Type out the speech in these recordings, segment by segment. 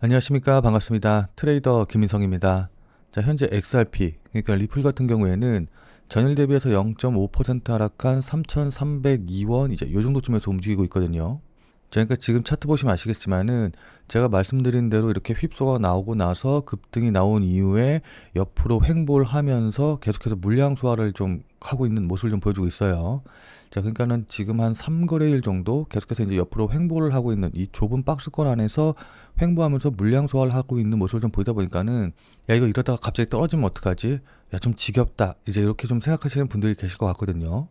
안녕하십니까. 반갑습니다. 트레이더 김인성입니다. 자, 현재 XRP, 그러니까 리플 같은 경우에는 전일 대비해서 0.5% 하락한 3,302원, 이제 요 정도쯤에서 움직이고 있거든요. 자, 그러니까 지금 차트 보시면 아시겠지만은 제가 말씀드린 대로 이렇게 휩소가 나오고 나서 급등이 나온 이후에 옆으로 횡보를 하면서 계속해서 물량 소화를 좀 하고 있는 모습을 좀 보여주고 있어요. 자, 그러니까는 지금 한 3거래일 정도 계속해서 이제 옆으로 횡보를 하고 있는 이 좁은 박스권 안에서 횡보하면서 물량 소화를 하고 있는 모습을 좀 보이다 보니까는 야, 이거 이러다가 갑자기 떨어지면 어떡하지? 야, 좀 지겹다. 이제 이렇게 좀 생각하시는 분들이 계실 것 같거든요.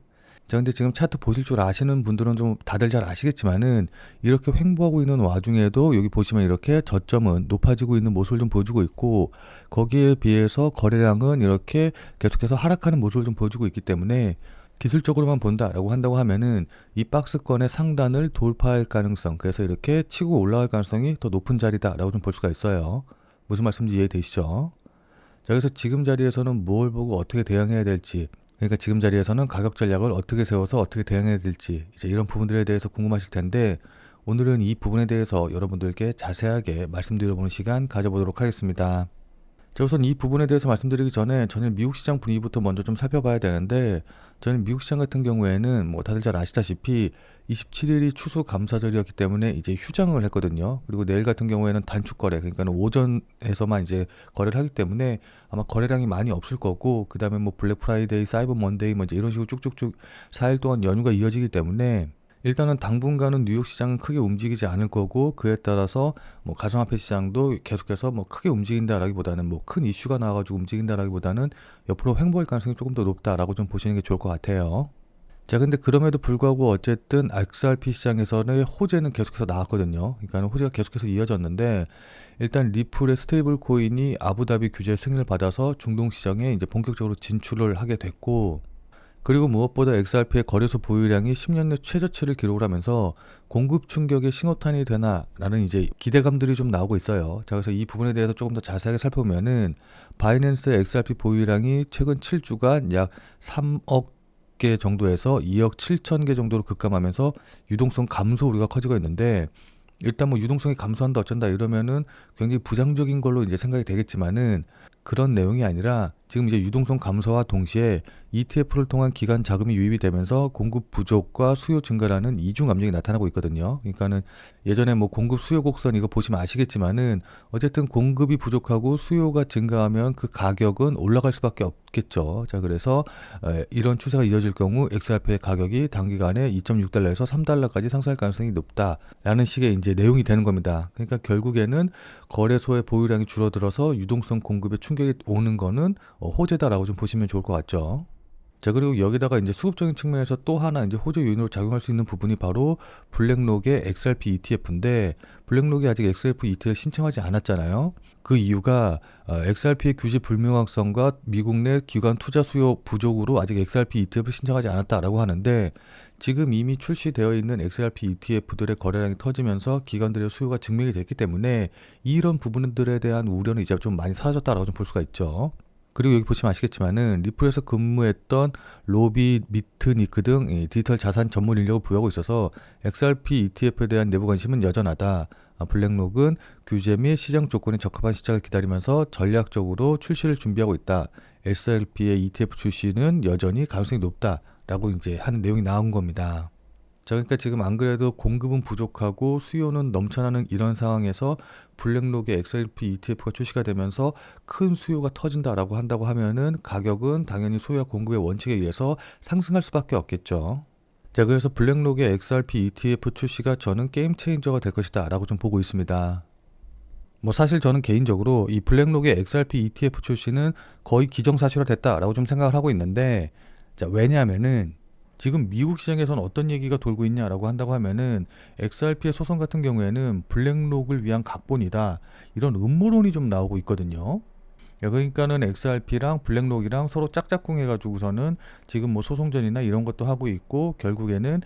자, 근데 지금 차트 보실 줄 아시는 분들은 좀 다들 잘 아시겠지만은 이렇게 횡보하고 있는 와중에도 여기 보시면 이렇게 저점은 높아지고 있는 모습을 좀 보여주고 있고, 거기에 비해서 거래량은 이렇게 계속해서 하락하는 모습을 좀 보여주고 있기 때문에 기술적으로만 본다라고 한다고 하면은 이 박스권의 상단을 돌파할 가능성, 그래서 이렇게 치고 올라갈 가능성이 더 높은 자리다라고 좀 볼 수가 있어요. 무슨 말씀인지 이해되시죠? 자, 그래서 지금 자리에서는 뭘 보고 어떻게 대응해야 될지, 그러니까 지금 자리에서는 가격 전략을 어떻게 세워서 어떻게 대응해야 될지, 이제 이런 부분들에 대해서 궁금하실 텐데, 오늘은 이 부분에 대해서 여러분들께 자세하게 말씀드려보는 시간 가져보도록 하겠습니다. 자, 우선 이 부분에 대해서 말씀드리기 전에 저는 미국 시장 분위기부터 먼저 좀 살펴봐야 되는데, 저는 미국 시장 같은 경우에는 뭐 다들 잘 아시다시피 27일이 추수감사절이었기 때문에 이제 휴장을 했거든요. 그리고 내일 같은 경우에는 단축 거래, 그러니까 오전에서만 이제 거래를 하기 때문에 아마 거래량이 많이 없을 거고, 그 다음에 뭐 블랙 프라이데이, 사이버 먼데이 뭐 이제 이런 식으로 쭉쭉쭉 4일 동안 연휴가 이어지기 때문에 일단은 당분간은 뉴욕 시장은 크게 움직이지 않을 거고, 그에 따라서 뭐 가상화폐 시장도 계속해서 뭐 크게 움직인다라기보다는 뭐 큰 이슈가 나와가지고 움직인다라기보다는 옆으로 횡보할 가능성이 조금 더 높다라고 좀 보시는 게 좋을 것 같아요. 자, 근데 그럼에도 불구하고 어쨌든 XRP 시장에서는 호재는 계속해서 나왔거든요. 그러니까 호재가 계속해서 이어졌는데, 일단 리플의 스테이블 코인이 아부다비 규제 승인을 받아서 중동 시장에 이제 본격적으로 진출을 하게 됐고, 그리고 무엇보다 XRP의 거래소 보유량이 10년 내 최저치를 기록을 하면서 공급 충격의 신호탄이 되나라는 이제 기대감들이 좀 나오고 있어요. 자, 그래서 이 부분에 대해서 조금 더 자세하게 살펴보면은 바이낸스의 XRP 보유량이 최근 7주간 약 3억 개 정도에서 2억 7천 개 정도로 급감하면서 유동성 감소 우려가 커지고 있는데, 일단 뭐 유동성이 감소한다 어쩐다 이러면은 굉장히 부정적인 걸로 이제 생각이 되겠지만은 그런 내용이 아니라 지금 이제 유동성 감소와 동시에 ETF를 통한 기관 자금이 유입이 되면서 공급 부족과 수요 증가라는 이중 압력이 나타나고 있거든요. 그러니까는 예전에 뭐 공급 수요 곡선 이거 보시면 아시겠지만은 어쨌든 공급이 부족하고 수요가 증가하면 그 가격은 올라갈 수밖에 없겠죠. 자, 그래서 이런 추세가 이어질 경우 XRP의 가격이 단기간에 2.6달러에서 3달러까지 상승할 가능성이 높다라는 식의 이제 내용이 되는 겁니다. 그러니까 결국에는 거래소의 보유량이 줄어들어서 유동성 공급에 충격이 오는 거는 호재다라고 좀 보시면 좋을 것 같죠. 자, 그리고 여기다가 이제 수급적인 측면에서 또 하나 이제 호재 요인으로 작용할 수 있는 부분이 바로 블랙록의 XRP ETF인데, 블랙록이 아직 XRP ETF 신청하지 않았잖아요. 그 이유가 XRP의 규제 불명확성과 미국 내 기관 투자 수요 부족으로 아직 XRP ETF를 신청하지 않았다라고 하는데, 지금 이미 출시되어 있는 XRP ETF들의 거래량이 터지면서 기관들의 수요가 증명이 됐기 때문에 이런 부분들에 대한 우려는 이제 좀 많이 사라졌다라고 좀 볼 수가 있죠. 그리고 여기 보시면 아시겠지만은 리플에서 근무했던 로비, 미트니크 등 디지털 자산 전문 인력을 부여하고 있어서 XRP ETF에 대한 내부 관심은 여전하다. 블랙록은 규제 및 시장 조건에 적합한 시작을 기다리면서 전략적으로 출시를 준비하고 있다. XRP의 ETF 출시는 여전히 가능성이 높다라고 이제 하는 내용이 나온 겁니다. 자, 그러니까 지금 안 그래도 공급은 부족하고 수요는 넘쳐나는 이런 상황에서 블랙록의 XRP ETF가 출시가 되면서 큰 수요가 터진다라고 한다고 하면은 가격은 당연히 수요와 공급의 원칙에 의해서 상승할 수밖에 없겠죠. 자, 그래서 블랙록의 XRP ETF 출시가 저는 게임 체인저가 될 것이다 라고 좀 보고 있습니다. 뭐 사실 저는 개인적으로 이 블랙록의 XRP ETF 출시는 거의 기정사실화 됐다라고 좀 생각을 하고 있는데, 자, 왜냐하면은 지금 미국 시장에서는 어떤 얘기가 돌고 있냐라고 한다고 하면은 XRP의 소송 같은 경우에는 블랙록을 위한 각본이다, 이런 음모론이 좀 나오고 있거든요. 그러니까는 XRP랑 블랙록이랑 서로 짝짝꿍 해가지고서는 지금 뭐 소송전이나 이런 것도 하고 있고, 결국에는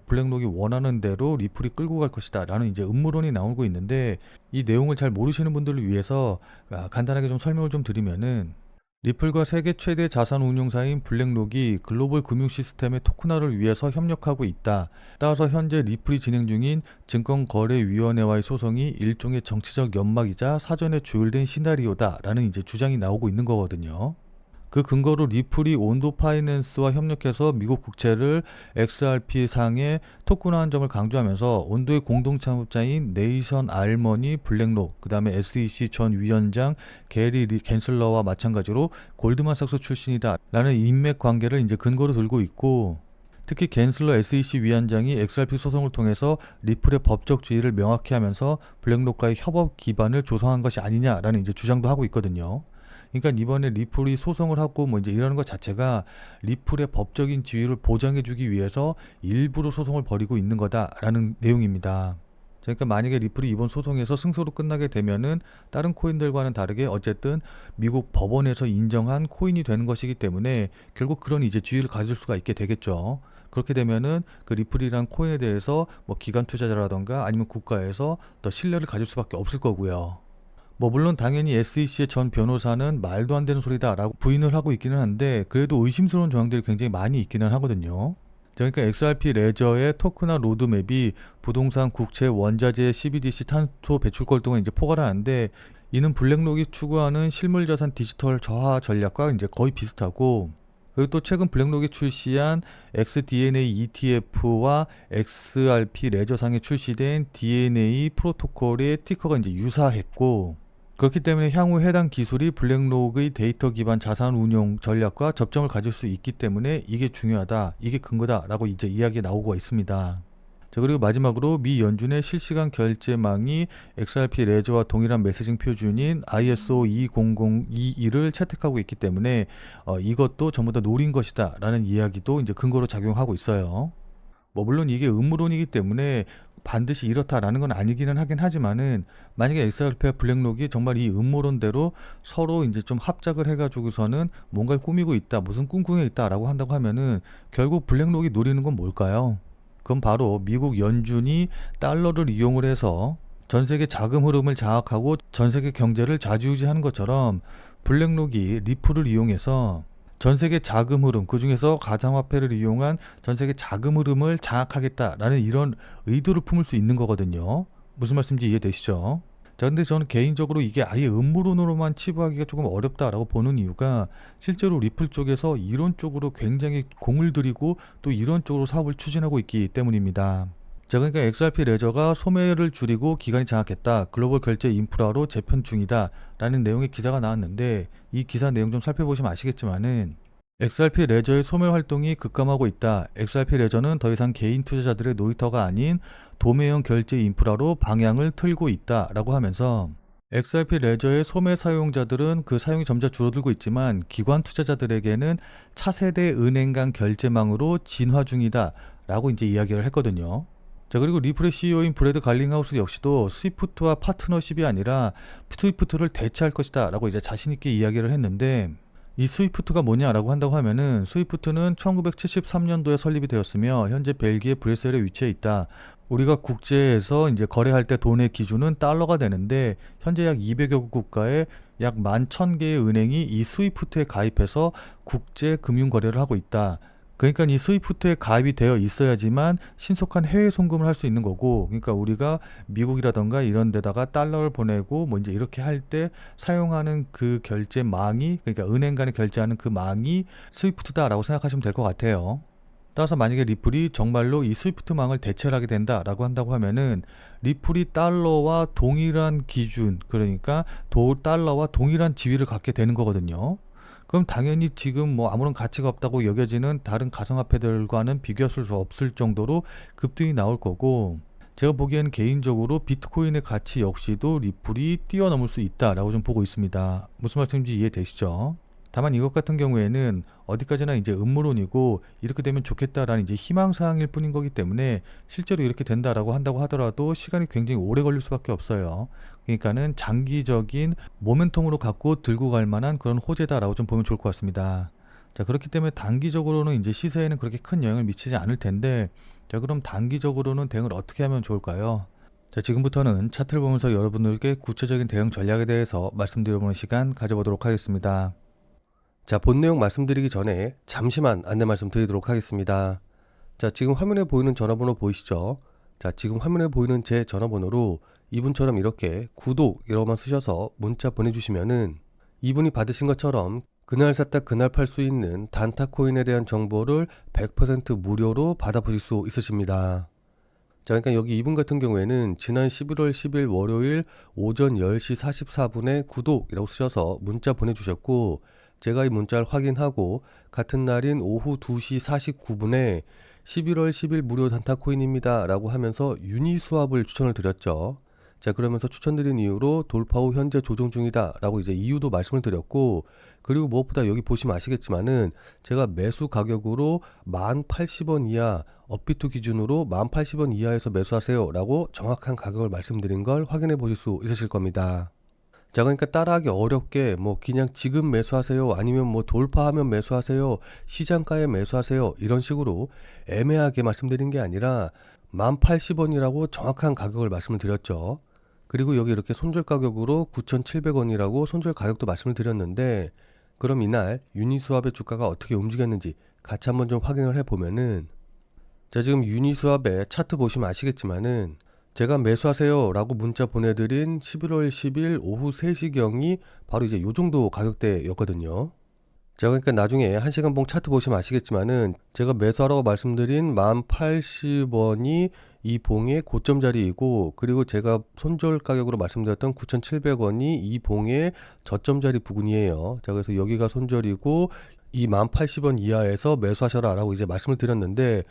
블랙록이 원하는 대로 리플이 끌고 갈 것이다 라는 이제 음모론이 나오고 있는데, 이 내용을 잘 모르시는 분들을 위해서 간단하게 좀 설명을 좀 드리면은, 리플과 세계 최대 자산 운용사인 블랙록이 글로벌 금융 시스템의 토큰화를 위해서 협력하고 있다. 따라서 현재 리플이 진행 중인 증권거래위원회와의 소송이 일종의 정치적 연막이자 사전에 조율된 시나리오다라는 이제 주장이 나오고 있는 거거든요. 그 근거로 리플이 온도 파이낸스와 협력해서 미국 국채를 XRP 상에 토큰화한 점을 강조하면서 온도의 공동 창업자인 네이션 알머니 블랙록, 그 다음에 SEC 전 위원장 게리 갠슬러와 마찬가지로 골드만삭스 출신이다 라는 인맥 관계를 이제 근거로 들고 있고, 특히 갠슬러 SEC 위원장이 XRP 소송을 통해서 리플의 법적 지위를 명확히 하면서 블랙록과의 협업 기반을 조성한 것이 아니냐라는 이제 주장도 하고 있거든요. 그러니까 이번에 리플이 소송을 하고 뭐 이제 이러는 것 자체가 리플의 법적인 지위를 보장해주기 위해서 일부러 소송을 벌이고 있는 거다라는 내용입니다. 그러니까 만약에 리플이 이번 소송에서 승소로 끝나게 되면은 다른 코인들과는 다르게 어쨌든 미국 법원에서 인정한 코인이 되는 것이기 때문에 결국 그런 이제 지위를 가질 수가 있게 되겠죠. 그렇게 되면은 그 리플이란 코인에 대해서 뭐 기관 투자자라던가 아니면 국가에서 더 신뢰를 가질 수밖에 없을 거고요. 뭐 물론 당연히 SEC의 전 변호사는 말도 안 되는 소리다라고 부인을 하고 있기는 한데 그래도 의심스러운 조항들이 굉장히 많이 있기는 하거든요. 그러니까 XRP 레저의 토큰화 로드맵이 부동산, 국채, 원자재, CBDC, 탄소 배출권 등을 이제 포괄하는데, 이는 블랙록이 추구하는 실물자산 디지털 저하 전략과 이제 거의 비슷하고, 그리고 또 최근 블랙록이 출시한 XDNA ETF와 XRP 레저상에 출시된 DNA 프로토콜의 티커가 이제 유사했고, 그렇기 때문에 향후 해당 기술이 블랙록의 데이터 기반 자산 운용 전략과 접점을 가질 수 있기 때문에 이게 중요하다, 이게 근거다라고 이제 이야기가 나오고 있습니다. 자, 그리고 마지막으로 미 연준의 실시간 결제망이 XRP 레저와 동일한 메시징 표준인 ISO 20021을 채택하고 있기 때문에 이것도 전부 다 노린 것이다 라는 이야기도 이제 근거로 작용하고 있어요. 뭐 물론 이게 음모론이기 때문에 반드시 이렇다라는 건 아니기는 하긴 하지만은, 만약에 XRP와 블랙록이 정말 이 음모론대로 서로 이제 좀 합작을 해가지고서는 뭔가를 꾸미고 있다, 무슨 꿍꿍에 있다라고 한다고 하면은 결국 블랙록이 노리는 건 뭘까요? 그건 바로 미국 연준이 달러를 이용을 해서 전 세계 자금 흐름을 장악하고 전 세계 경제를 좌지우지하는 것처럼 블랙록이 리플을 이용해서 전 세계 자금 흐름, 그 중에서 가상화폐를 이용한 전 세계 자금 흐름을 장악하겠다라는 이런 의도를 품을 수 있는 거거든요. 무슨 말씀인지 이해되시죠? 자, 근데 저는 개인적으로 이게 아예 음모론으로만 치부하기가 조금 어렵다라고 보는 이유가, 실제로 리플 쪽에서 이런 쪽으로 굉장히 공을 들이고 또 이런 쪽으로 사업을 추진하고 있기 때문입니다. 자, 그러니까 XRP 레저가 소매를 줄이고 기관이 장악했다, 글로벌 결제 인프라로 재편 중이다 라는 내용의 기사가 나왔는데, 이 기사 내용 좀 살펴보시면 아시겠지만은 XRP 레저의 소매 활동이 급감하고 있다, XRP 레저는 더 이상 개인 투자자들의 놀이터가 아닌 도매형 결제 인프라로 방향을 틀고 있다 라고 하면서, XRP 레저의 소매 사용자들은 그 사용이 점차 줄어들고 있지만 기관 투자자들에게는 차세대 은행 간 결제망으로 진화 중이다 라고 이제 이야기를 했거든요. 자, 그리고 리플의 CEO인 브래드 갈링하우스 역시도 스위프트와 파트너십이 아니라 스위프트를 대체할 것이다 라고 이제 자신있게 이야기를 했는데, 이 스위프트가 뭐냐라고 한다고 하면은, 스위프트는 1973년도에 설립이 되었으며 현재 벨기에 브뤼셀에 위치해 있다. 우리가 국제에서 이제 거래할 때 돈의 기준은 달러가 되는데, 현재 약 200여 국가에 약 11,000개의 은행이 이 스위프트에 가입해서 국제 금융 거래를 하고 있다. 그러니까 이 스위프트에 가입이 되어 있어야지만 신속한 해외 송금을 할 수 있는 거고, 그러니까 우리가 미국이라던가 이런 데다가 달러를 보내고 뭐 이제 이렇게 할 때 사용하는 그 결제망이, 그러니까 은행 간에 결제하는 그 망이 스위프트다라고 생각하시면 될 것 같아요. 따라서 만약에 리플이 정말로 이 스위프트망을 대체를 하게 된다라고 한다고 하면은, 리플이 달러와 동일한 기준, 그러니까 달러와 동일한 지위를 갖게 되는 거거든요. 그럼 당연히 지금 뭐 아무런 가치가 없다고 여겨지는 다른 가상화폐들과는 비교할 수 없을 정도로 급등이 나올 거고, 제가 보기에는 개인적으로 비트코인의 가치 역시도 리플이 뛰어넘을 수 있다라고 좀 보고 있습니다. 무슨 말씀인지 이해되시죠? 다만 이것 같은 경우에는 어디까지나 이제 음모론이고, 이렇게 되면 좋겠다라는 이제 희망사항일 뿐인 거기 때문에 실제로 이렇게 된다라고 한다고 하더라도 시간이 굉장히 오래 걸릴 수밖에 없어요. 그러니까는 장기적인 모멘텀으로 갖고 들고 갈 만한 그런 호재다라고 좀 보면 좋을 것 같습니다. 자, 그렇기 때문에 단기적으로는 이제 시세에는 그렇게 큰 영향을 미치지 않을 텐데, 자, 그럼 단기적으로는 대응을 어떻게 하면 좋을까요? 자, 지금부터는 차트를 보면서 여러분들께 구체적인 대응 전략에 대해서 말씀드려보는 시간 가져보도록 하겠습니다. 자, 본 내용 말씀드리기 전에 잠시만 안내 말씀드리도록 하겠습니다. 자, 지금 화면에 보이는 전화번호 보이시죠? 자, 지금 화면에 보이는 제 전화번호로 이분처럼 이렇게 구독이라고만 쓰셔서 문자 보내주시면은 이분이 받으신 것처럼 그날 샀다 그날 팔 수 있는 단타코인에 대한 정보를 100% 무료로 받아보실 수 있으십니다. 자, 그러니까 여기 이분 같은 경우에는 지난 11월 10일 월요일 오전 10시 44분에 구독이라고 쓰셔서 문자 보내주셨고, 제가 이 문자를 확인하고 같은 날인 오후 2시 49분에 11월 10일 무료 단타코인입니다 라고 하면서 유니스왑을 추천을 드렸죠. 자, 그러면서 추천드린 이유로 돌파 후 현재 조정 중이다 라고 이제 이유도 말씀을 드렸고, 그리고 무엇보다 여기 보시면 아시겠지만은 제가 매수 가격으로 1080원 이하, 업비트 기준으로 1080원 이하에서 매수하세요 라고 정확한 가격을 말씀드린 걸 확인해 보실 수 있으실 겁니다. 자, 그러니까 따라하기 어렵게 뭐 그냥 지금 매수하세요, 아니면 뭐 돌파하면 매수하세요, 시장가에 매수하세요, 이런 식으로 애매하게 말씀드린 게 아니라 1080원이라고 정확한 가격을 말씀을 드렸죠. 그리고 여기 이렇게 손절 가격으로 9,700원이라고 손절 가격도 말씀을 드렸는데, 그럼 이날 유니스왑의 주가가 어떻게 움직였는지 같이 한번 좀 확인을 해보면은, 자, 지금 유니스왑의 차트 보시면 아시겠지만은 제가 매수하세요 라고 문자 보내드린 11월 10일 오후 3시경이 바로 이제 요 정도 가격대였거든요. 자, 그러니까 나중에 1시간 봉 차트 보시면 아시겠지만은 제가 매수하라고 말씀드린 1080원이 이 봉의 고점 자리이고, 그리고 제가 손절 가격으로 말씀드렸던 9,700원이 이 봉의 저점 자리 부근이에요. 자, 그래서 여기가 손절이고 이 1080원 이하에서 매수하셔라 라고 이제 말씀을 드렸는데,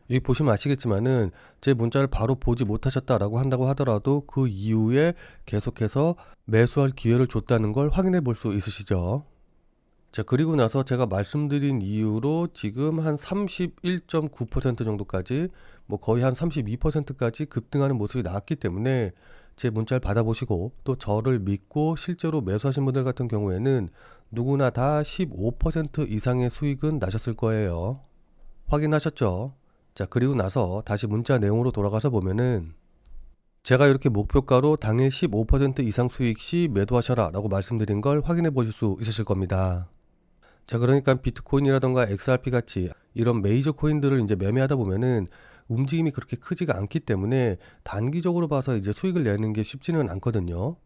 여기 보시면 아시겠지만은 제 문자를 바로 보지 못하셨다라고 한다고 하더라도 그 이후에 계속해서 매수할 기회를 줬다는 걸 확인해 볼 수 있으시죠. 자, 그리고 나서 제가 말씀드린 이유로 지금 한 31.9% 정도까지, 뭐 거의 한 32%까지 급등하는 모습이 나왔기 때문에 제 문자를 받아보시고 또 저를 믿고 실제로 매수하신 분들 같은 경우에는 누구나 다 15% 이상의 수익은 나셨을 거예요. 확인하셨죠? 자, 그리고 나서 다시 문자 내용으로 돌아가서 보면은 제가 이렇게 목표가로 당일 15% 이상 수익 시 매도하셔라 라고 말씀드린 걸 확인해 보실 수 있으실 겁니다. 자, 그러니까 비트코인이라던가 XRP 같이 이런 메이저 코인들을 이제 매매하다 보면은 움직임이 그렇게 크지가 않기 때문에 단기적으로 봐서 이제 수익을 내는 게 쉽지는 않거든요.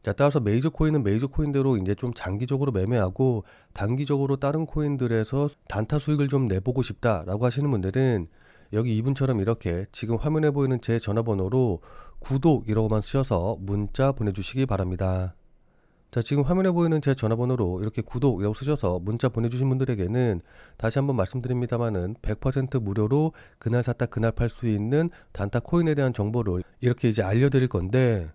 자, 따라서 메이저 코인은 메이저 코인대로 이제 좀 장기적으로 매매하고 단기적으로 다른 코인들에서 단타 수익을 좀 내보고 싶다라고 하시는 분들은 여기 이분처럼 이렇게 지금 화면에 보이는 제 전화번호로 구독이라고만 쓰셔서 문자 보내주시기 바랍니다. 자, 지금 화면에 보이는 제 전화번호로 이렇게 구독이라고 쓰셔서 문자 보내주신 분들에게는 다시 한번 말씀드립니다만은 100% 무료로 그날 샀다 그날 팔 수 있는 단타 코인에 대한 정보를 이렇게 이제 알려드릴 건데,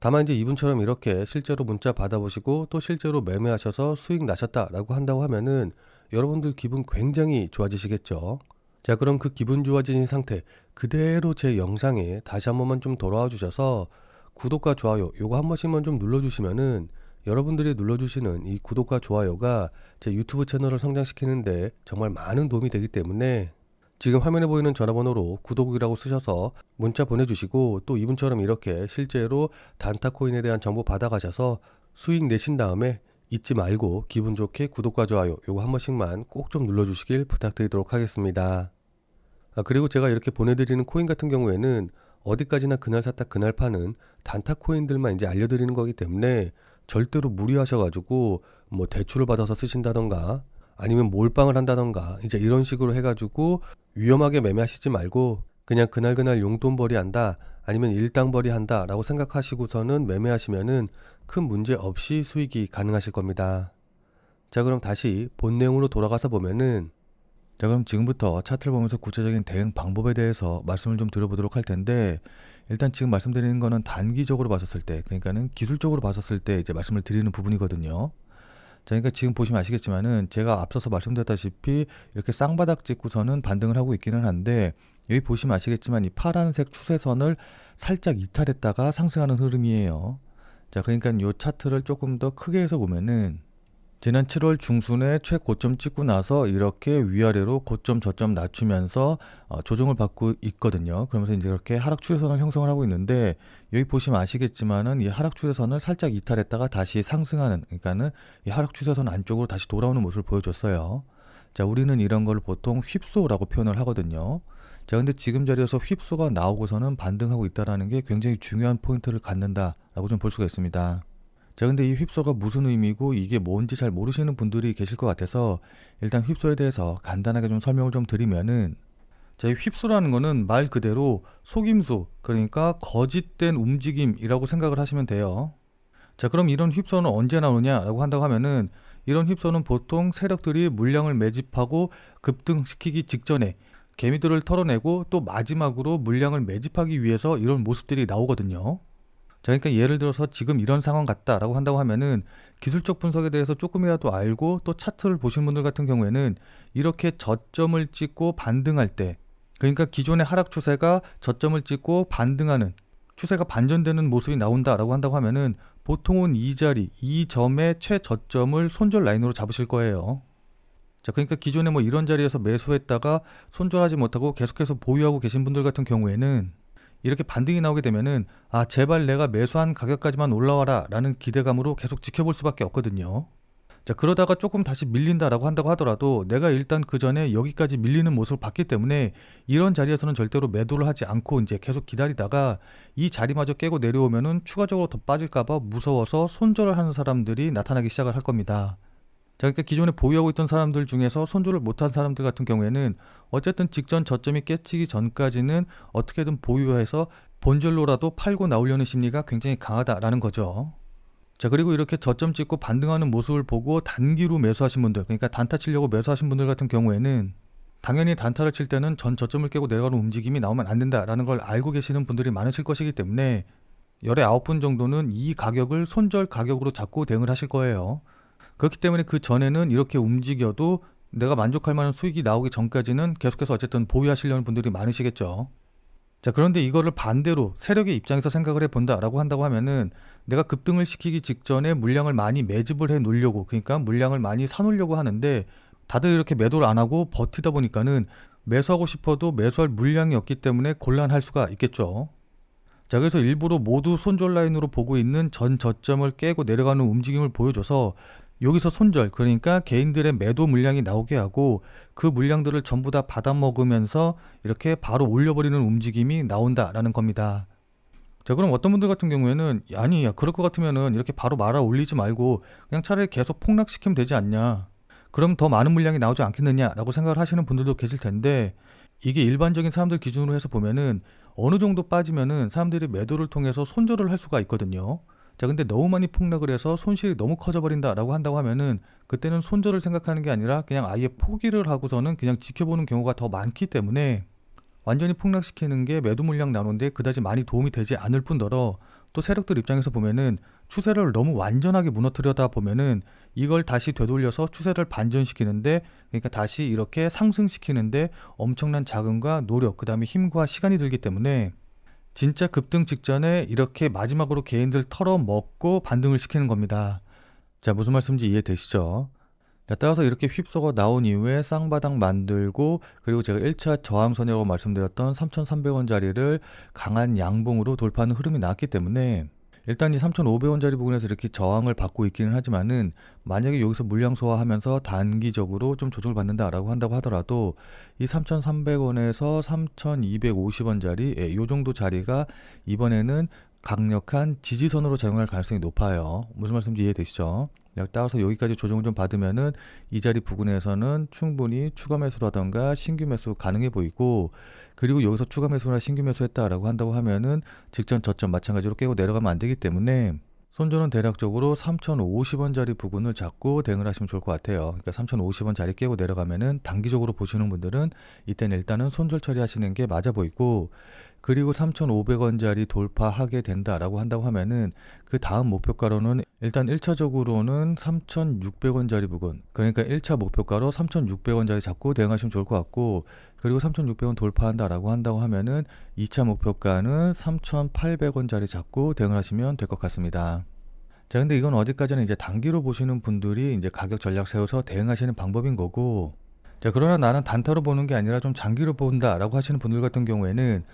다만 이제 이분처럼 이렇게 실제로 문자 받아보시고 또 실제로 매매하셔서 수익 나셨다라고 한다고 하면은 여러분들 기분 굉장히 좋아지시겠죠. 자, 그럼 그 기분 좋아진 상태 그대로 제 영상에 다시 한 번만 좀 돌아와 주셔서 구독과 좋아요 요거 한 번씩만 좀 눌러주시면은 여러분들이 눌러주시는 이 구독과 좋아요가 제 유튜브 채널을 성장시키는데 정말 많은 도움이 되기 때문에 지금 화면에 보이는 전화번호로 구독이라고 쓰셔서 문자 보내주시고 또 이분처럼 이렇게 실제로 단타코인에 대한 정보 받아가셔서 수익 내신 다음에 잊지 말고 기분 좋게 구독과 좋아요 요거 한 번씩만 꼭 좀 눌러주시길 부탁드리도록 하겠습니다. 그리고 제가 이렇게 보내드리는 코인 같은 경우에는 어디까지나 그날 샀다 그날 파는 단타 코인들만 이제 알려드리는 거기 때문에 절대로 무리하셔가지고 뭐 대출을 받아서 쓰신다던가 아니면 몰빵을 한다던가 이제 이런 식으로 해가지고 위험하게 매매하시지 말고 그냥 그날 용돈벌이 한다 아니면 일당벌이 한다 라고 생각하시고서는 매매하시면은 큰 문제 없이 수익이 가능하실 겁니다. 자, 그럼 다시 본 내용으로 돌아가서 보면은, 자, 그럼 지금부터 차트를 보면서 구체적인 대응 방법에 대해서 말씀을 좀 드려보도록 할 텐데, 일단 지금 말씀드리는 거는 단기적으로 봤었을 때, 그러니까는 기술적으로 봤었을 때 이제 말씀을 드리는 부분이거든요. 자, 그러니까 지금 보시면 아시겠지만은 제가 앞서서 말씀드렸다시피 이렇게 쌍바닥 찍고서는 반등을 하고 있기는 한데, 여기 보시면 아시겠지만 이 파란색 추세선을 살짝 이탈했다가 상승하는 흐름이에요. 자, 그러니까 이 차트를 조금 더 크게 해서 보면은, 지난 7월 중순에 최고점 찍고 나서 이렇게 위아래로 고점 저점 낮추면서 조정을 받고 있거든요. 그러면서 이제 이렇게 하락 추세선을 형성을 하고 있는데, 여기 보시면 아시겠지만은 이 하락 추세선을 살짝 이탈했다가 다시 상승하는, 그러니까는 이 하락 추세선 안쪽으로 다시 돌아오는 모습을 보여줬어요. 자, 우리는 이런 걸 보통 휩소라고 표현을 하거든요. 자, 근데 지금 자리에서 휩소가 나오고서는 반등하고 있다라는 게 굉장히 중요한 포인트를 갖는다라고 좀 볼 수가 있습니다. 자, 근데 이 휩소가 무슨 의미고 이게 뭔지 잘 모르시는 분들이 계실 것 같아서 일단 휩소에 대해서 간단하게 좀 설명을 좀 드리면은, 자, 이 휩소라는 거는 말 그대로 속임수, 그러니까 거짓된 움직임이라고 생각을 하시면 돼요. 자, 그럼 이런 휩소는 언제 나오냐라고 한다고 하면은, 이런 휩소는 보통 세력들이 물량을 매집하고 급등시키기 직전에 개미들을 털어내고 또 마지막으로 물량을 매집하기 위해서 이런 모습들이 나오거든요. 자, 그러니까 예를 들어서 지금 이런 상황 같다라고 한다고 하면은, 기술적 분석에 대해서 조금이라도 알고 또 차트를 보신 분들 같은 경우에는 이렇게 저점을 찍고 반등할 때, 그러니까 기존의 하락 추세가 저점을 찍고 반등하는, 추세가 반전되는 모습이 나온다라고 한다고 하면은 보통은 이 자리, 이 점의 최저점을 손절 라인으로 잡으실 거예요. 자, 그러니까 기존에 뭐 이런 자리에서 매수했다가 손절하지 못하고 계속해서 보유하고 계신 분들 같은 경우에는 이렇게 반등이 나오게 되면은, 아, 제발 내가 매수한 가격까지만 올라와라 라는 기대감으로 계속 지켜볼 수밖에 없거든요. 자, 그러다가 조금 다시 밀린다라고 한다고 하더라도 내가 일단 그 전에 여기까지 밀리는 모습을 봤기 때문에 이런 자리에서는 절대로 매도를 하지 않고 이제 계속 기다리다가 이 자리마저 깨고 내려오면은 추가적으로 더 빠질까봐 무서워서 손절을 하는 사람들이 나타나기 시작을 할 겁니다. 자, 그러니까 기존에 보유하고 있던 사람들 중에서 손절을 못한 사람들 같은 경우에는 어쨌든 직전 저점이 깨지기 전까지는 어떻게든 보유해서 본절로라도 팔고 나오려는 심리가 굉장히 강하다라는 거죠. 자, 그리고 이렇게 저점 찍고 반등하는 모습을 보고 단기로 매수하신 분들, 그러니까 단타 치려고 매수하신 분들 같은 경우에는 당연히 단타를 칠 때는 전 저점을 깨고 내려가는 움직임이 나오면 안 된다라는 걸 알고 계시는 분들이 많으실 것이기 때문에 열의 9분 정도는 이 가격을 손절 가격으로 잡고 대응을 하실 거예요. 그렇기 때문에 그 전에는 이렇게 움직여도 내가 만족할 만한 수익이 나오기 전까지는 계속해서 어쨌든 보유하시려는 분들이 많으시겠죠. 자, 그런데 이거를 반대로 세력의 입장에서 생각을 해본다라고 한다고 하면은, 내가 급등을 시키기 직전에 물량을 많이 매집을 해 놓으려고, 그러니까 물량을 많이 사 놓으려고 하는데 다들 이렇게 매도를 안 하고 버티다 보니까는 매수하고 싶어도 매수할 물량이 없기 때문에 곤란할 수가 있겠죠. 자, 그래서 일부러 모두 손절 라인으로 보고 있는 전 저점을 깨고 내려가는 움직임을 보여줘서 여기서 손절, 그러니까 개인들의 매도 물량이 나오게 하고 그 물량들을 전부 다 받아먹으면서 이렇게 바로 올려버리는 움직임이 나온다라는 겁니다. 자, 그럼 어떤 분들 같은 경우에는, 아니, 야, 그럴 것 같으면은 이렇게 바로 말아 올리지 말고 그냥 차라리 계속 폭락시키면 되지 않냐, 그럼 더 많은 물량이 나오지 않겠느냐라고 생각을 하시는 분들도 계실 텐데, 이게 일반적인 사람들 기준으로 해서 보면은 어느 정도 빠지면은 사람들이 매도를 통해서 손절을 할 수가 있거든요. 자, 근데 너무 많이 폭락을 해서 손실이 너무 커져버린다라고 한다고 하면은 그때는 손절을 생각하는 게 아니라 그냥 아예 포기를 하고서는 그냥 지켜보는 경우가 더 많기 때문에, 완전히 폭락시키는 게 매도 물량 나누는데 그다지 많이 도움이 되지 않을 뿐더러, 또 세력들 입장에서 보면은 추세를 너무 완전하게 무너뜨려다 보면은 이걸 다시 되돌려서 추세를 반전시키는데, 그러니까 다시 이렇게 상승시키는데 엄청난 자금과 노력, 그 다음에 힘과 시간이 들기 때문에 진짜 급등 직전에 이렇게 마지막으로 개인들 털어먹고 반등을 시키는 겁니다. 자, 무슨 말씀인지 이해되시죠? 자, 따라서 이렇게 휩소가 나온 이후에 쌍바닥 만들고, 그리고 제가 1차 저항선이라고 말씀드렸던 3,300원짜리를 강한 양봉으로 돌파하는 흐름이 나왔기 때문에, 일단 이 3,500원짜리 부분에서 이렇게 저항을 받고 있기는 하지만은, 만약에 여기서 물량 소화하면서 단기적으로 좀 조정을 받는다라고 한다고 하더라도 이 3,300원에서 3,250원짜리 요 정도 자리가 이번에는 강력한 지지선으로 작용할 가능성이 높아요. 무슨 말씀인지 이해되시죠? 따라서 여기까지 조정을 좀 받으면은 이 자리 부근에서는 충분히 추가 매수라던가 신규 매수 가능해 보이고, 그리고 여기서 추가 매수나 신규 매수했다라고 한다고 하면은 직전 저점 마찬가지로 깨고 내려가면 안 되기 때문에 손절은 대략적으로 3,050원짜리 부근을 잡고 대응을 하시면 좋을 것 같아요. 그러니까 3,050원짜리 깨고 내려가면은 단기적으로 보시는 분들은 이때는 일단은 손절 처리하시는 게 맞아 보이고, 그리고 3,500원짜리 돌파하게 된다라고 한다고 하면은 그 다음 목표가로는 일단 1차적으로는 3,600원짜리 부근, 그러니까 1차 목표가로 3,600원짜리 잡고 대응하시면 좋을 것 같고, 그리고 3,600원 돌파한다라고 한다고 하면은 2차 목표가는 3,800원짜리 잡고 대응을 하시면 될 것 같습니다. 자, 근데 이건 어디까지나 이제 단기로 보시는 분들이 이제 가격 전략 세워서 대응하시는 방법인 거고, 자, 그러나 나는 단타로 보는 게 아니라 좀 장기로 본다라고 하시는 분들 같은 경우에는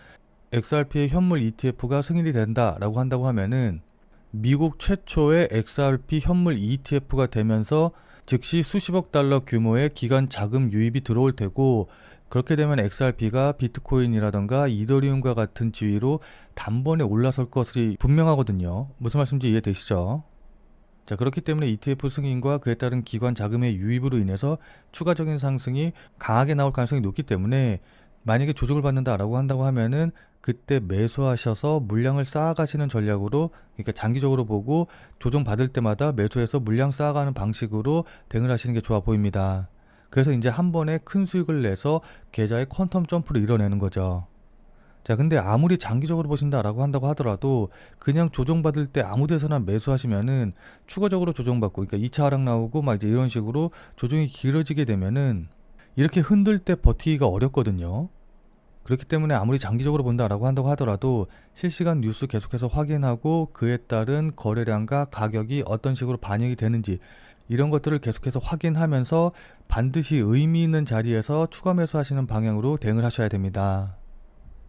XRP의 현물 ETF가 승인이 된다라고 한다고 하면은 미국 최초의 XRP 현물 ETF가 되면서 즉시 수십억 달러 규모의 기관 자금 유입이 들어올 테고, 그렇게 되면 XRP가 비트코인이라던가 이더리움과 같은 지위로 단번에 올라설 것이 분명하거든요. 무슨 말씀인지 이해되시죠? 자, 그렇기 때문에 ETF 승인과 그에 따른 기관 자금의 유입으로 인해서 추가적인 상승이 강하게 나올 가능성이 높기 때문에, 만약에 조정을 받는다라고 한다고 하면은 그때 매수하셔서 물량을 쌓아가시는 전략으로, 그러니까 장기적으로 보고 조정 받을 때마다 매수해서 물량 쌓아가는 방식으로 대응을 하시는 게 좋아 보입니다. 그래서 이제 한 번에 큰 수익을 내서 계좌의 퀀텀 점프를 이뤄내는 거죠. 자, 근데 아무리 장기적으로 보신다라고 한다고 하더라도 그냥 조정받을 때 아무 데서나 매수하시면은 추가적으로 조정받고, 그러니까 2차 하락 나오고 막 이제 이런 식으로 조정이 길어지게 되면은 이렇게 흔들 때 버티기가 어렵거든요. 그렇기 때문에 아무리 장기적으로 본다라고 한다고 하더라도 실시간 뉴스 계속해서 확인하고 그에 따른 거래량과 가격이 어떤 식으로 반영이 되는지, 이런 것들을 계속해서 확인하면서 반드시 의미 있는 자리에서 추가 매수하시는 방향으로 대응을 하셔야 됩니다.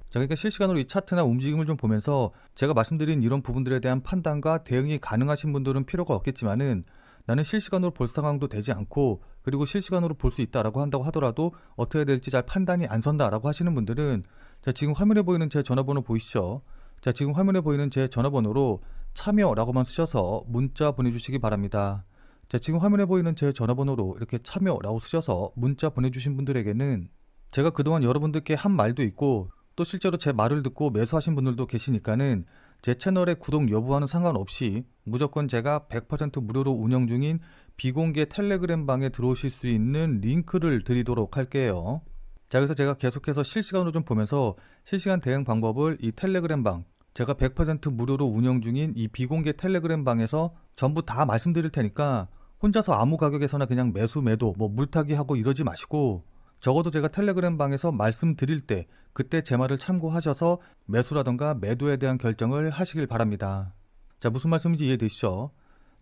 자, 그러니까 실시간으로 이 차트나 움직임을 좀 보면서 제가 말씀드린 이런 부분들에 대한 판단과 대응이 가능하신 분들은 필요가 없겠지만은, 나는 실시간으로 볼 상황도 되지 않고 그리고 실시간으로 볼 수 있다라고 한다고 하더라도 어떻게 해야 될지 잘 판단이 안 선다라고 하시는 분들은, 자, 지금 화면에 보이는 제 전화번호 보이시죠? 자, 지금 화면에 보이는 제 전화번호로 참여라고만 쓰셔서 문자 보내주시기 바랍니다. 자, 지금 화면에 보이는 제 전화번호로 이렇게 참여라고 쓰셔서 문자 보내주신 분들에게는 제가 그동안 여러분들께 한 말도 있고, 또 실제로 제 말을 듣고 매수하신 분들도 계시니까는 제 채널의 구독 여부와는 상관없이 무조건 제가 100% 무료로 운영 중인 비공개 텔레그램 방에 들어오실 수 있는 링크를 드리도록 할게요. 자, 그래서 제가 계속해서 실시간으로 좀 보면서 실시간 대응 방법을 이 텔레그램 방, 제가 100% 무료로 운영 중인 이 비공개 텔레그램 방에서 전부 다 말씀드릴 테니까 혼자서 아무 가격에서나 그냥 매수 매도 뭐 물타기 하고 이러지 마시고, 적어도 제가 텔레그램 방에서 말씀드릴 때 그때 제 말을 참고하셔서 매수라던가 매도에 대한 결정을 하시길 바랍니다. 자, 무슨 말씀인지 이해되시죠?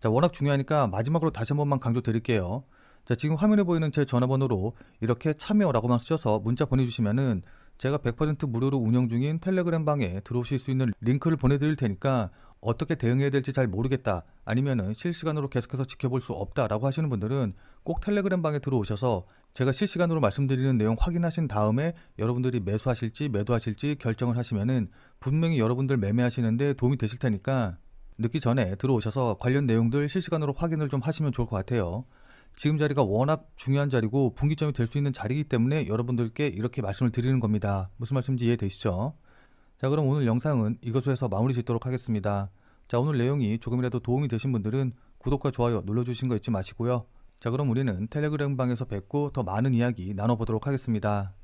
자, 워낙 중요하니까 마지막으로 다시 한 번만 강조드릴게요. 자, 지금 화면에 보이는 제 전화번호로 이렇게 참여라고만 쓰셔서 문자 보내주시면은 제가 100% 무료로 운영 중인 텔레그램 방에 들어오실 수 있는 링크를 보내드릴 테니까, 어떻게 대응해야 될지 잘 모르겠다, 아니면은 실시간으로 계속해서 지켜볼 수 없다라고 하시는 분들은 꼭 텔레그램 방에 들어오셔서 제가 실시간으로 말씀드리는 내용 확인하신 다음에 여러분들이 매수하실지 매도하실지 결정을 하시면은 분명히 여러분들 매매하시는데 도움이 되실 테니까 늦기 전에 들어오셔서 관련 내용들 실시간으로 확인을 좀 하시면 좋을 것 같아요. 지금 자리가 워낙 중요한 자리고 분기점이 될 수 있는 자리이기 때문에 여러분들께 이렇게 말씀을 드리는 겁니다. 무슨 말씀인지 이해되시죠? 자, 그럼 오늘 영상은 이것으로 해서 마무리 짓도록 하겠습니다. 자, 오늘 내용이 조금이라도 도움이 되신 분들은 구독과 좋아요 눌러주신 거 잊지 마시고요. 자, 그럼 우리는 텔레그램 방에서 뵙고 더 많은 이야기 나눠보도록 하겠습니다.